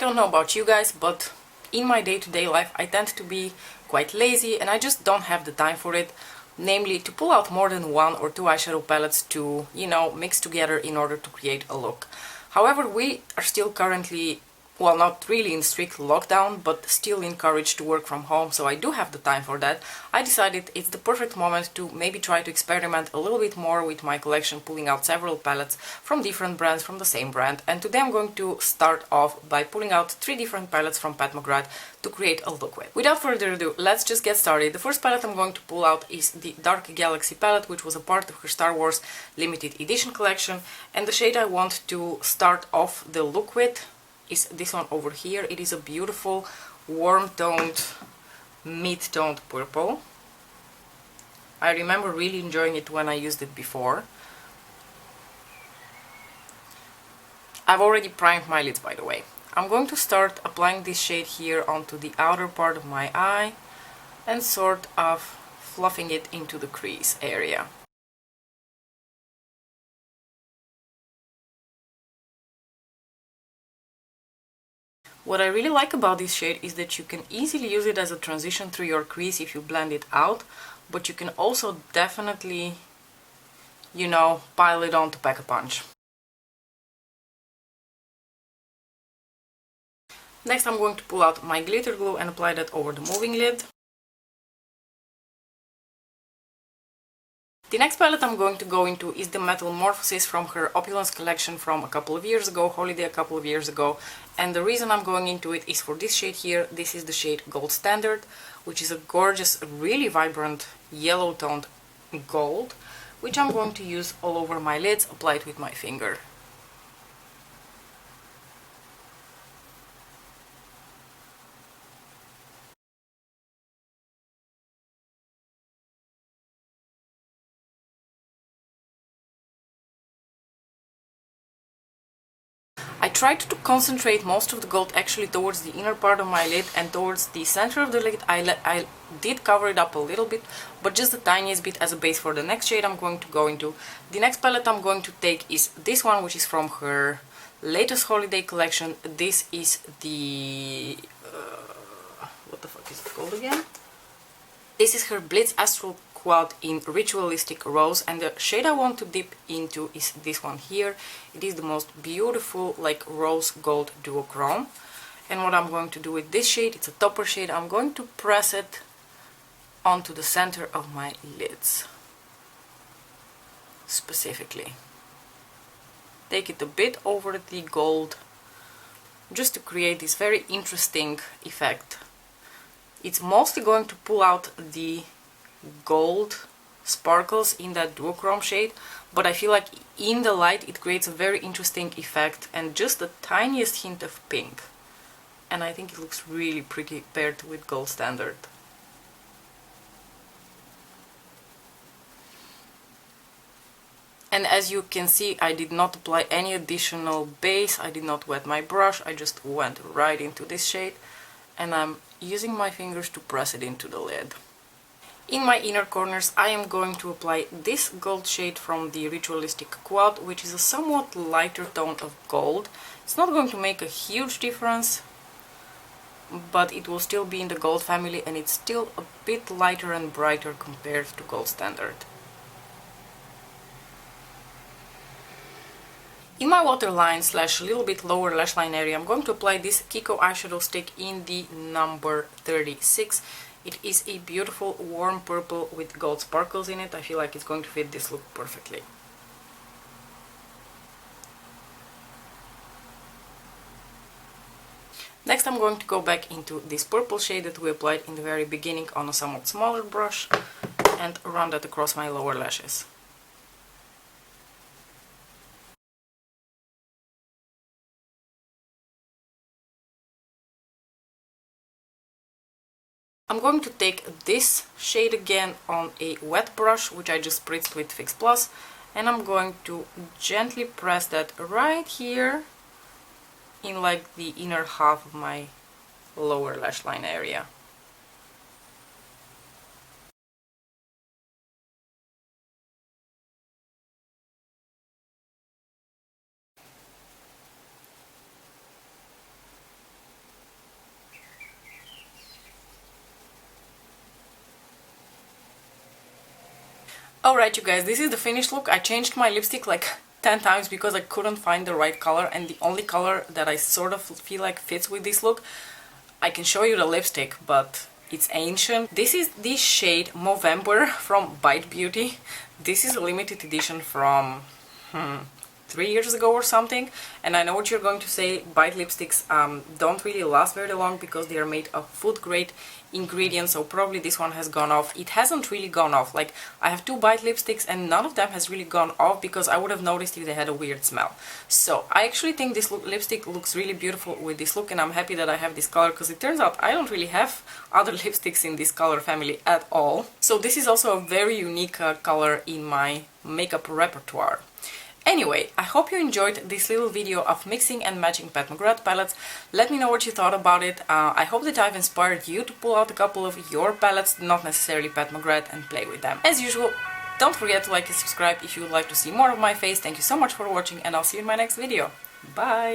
don't know about you guys, but in my day-to-day life I tend to be quite lazy and I just don't have the time for it. Namely, to pull out more than one or two eyeshadow palettes to, you know, mix together in order to create a look. However, we are still currently, well, not really in strict lockdown, but still encouraged to work from home, so I do have the time for that. I decided it's the perfect moment to maybe try to experiment a little bit more with my collection, pulling out several palettes from different brands, from the same brand. And today I'm going to start off by pulling out 3 different palettes from McGrath to create a look with. Without further ado, let's just get started. The first palette I'm going to pull out is the Dark Galaxy palette, which was a part of her Star Wars limited edition collection. And the shade I want to start off the look with is this one over here. It is a beautiful warm-toned, mid-toned purple. I remember really enjoying it when I used it before. I've already primed my lids, by the way. I'm going to start applying this shade here onto the outer part of my eye and sort of fluffing it into the crease area. What I really like about this shade is that you can easily use it as a transition through your crease if you blend it out, but you can also definitely, you know, pile it on to pack a punch. Next I'm going to pull out my glitter glue and apply that over the moving lid. The next palette I'm going to go into is the Metamorphosis from her Opulence collection from a couple of years ago, holiday a couple of years ago. And the reason I'm going into it is for this shade here. This is the shade Gold Standard, which is a gorgeous, really vibrant yellow toned gold, which I'm going to use all over my lids, apply it with my finger. I tried to concentrate most of the gold actually towards the inner part of my lid, and towards the center of the lid I did cover it up a little bit, but just the tiniest bit as a base for the next shade I'm going to go into. The next palette I'm going to take is this one, which is from her latest holiday collection. This is the... what the fuck is it called again? This is her Blitz Astral Quad in Ritualistic Rose, and the shade I want to dip into is this one here. It is the most beautiful, like, rose gold duochrome. And what I'm going to do with this shade, it's a topper shade, I'm going to press it onto the center of my lids. Specifically. Take it a bit over the gold, just to create this very interesting effect. It's mostly going to pull out the gold sparkles in that duochrome shade, but I feel like in the light it creates a very interesting effect and just the tiniest hint of pink. And I think it looks really pretty paired with Gold Standard. And as you can see, I did not apply any additional base, I did not wet my brush, I just went right into this shade, and I'm using my fingers to press it into the lid. In my inner corners I am going to apply this gold shade from the Ritualistic Quad, which is a somewhat lighter tone of gold. It's not going to make a huge difference, but it will still be in the gold family, and it's still a bit lighter and brighter compared to Gold Standard. In my waterline slash a little bit lower lash line area, I'm going to apply this Kiko eyeshadow stick in the number 36. It is a beautiful warm purple with gold sparkles in it. I feel like it's going to fit this look perfectly. Next I'm going to go back into this purple shade that we applied in the very beginning on a somewhat smaller brush and run that across my lower lashes. I'm going to take this shade again on a wet brush, which I just spritzed with Fix Plus, and I'm going to gently press that right here in like the inner half of my lower lash line area. Alright you guys, this is the finished look. I changed my lipstick like 10 times because I couldn't find the right color, and the only color that I sort of feel like fits with this look. I can show you the lipstick, but it's ancient. This is the shade Movember from Bite Beauty. This is a limited edition from 3 years ago or something, and I know what you're going to say. Bite lipsticks don't really last very long because they are made of food grade ingredients, so probably this one has gone off. It hasn't really gone off. Like, I have 2 Bite lipsticks and none of them has really gone off because I would have noticed if they had a weird smell. So I actually think this lipstick looks really beautiful with this look, and I'm happy that I have this color because it turns out I don't really have other lipsticks in this color family at all. So this is also a very unique color in my makeup repertoire. Anyway, I hope you enjoyed this little video of mixing and matching Pat McGrath palettes. Let me know what you thought about it. I hope that I've inspired you to pull out a couple of your palettes, not necessarily Pat McGrath, and play with them. As usual, don't forget to like and subscribe if you would like to see more of my face. Thank you so much for watching, and I'll see you in my next video. Bye!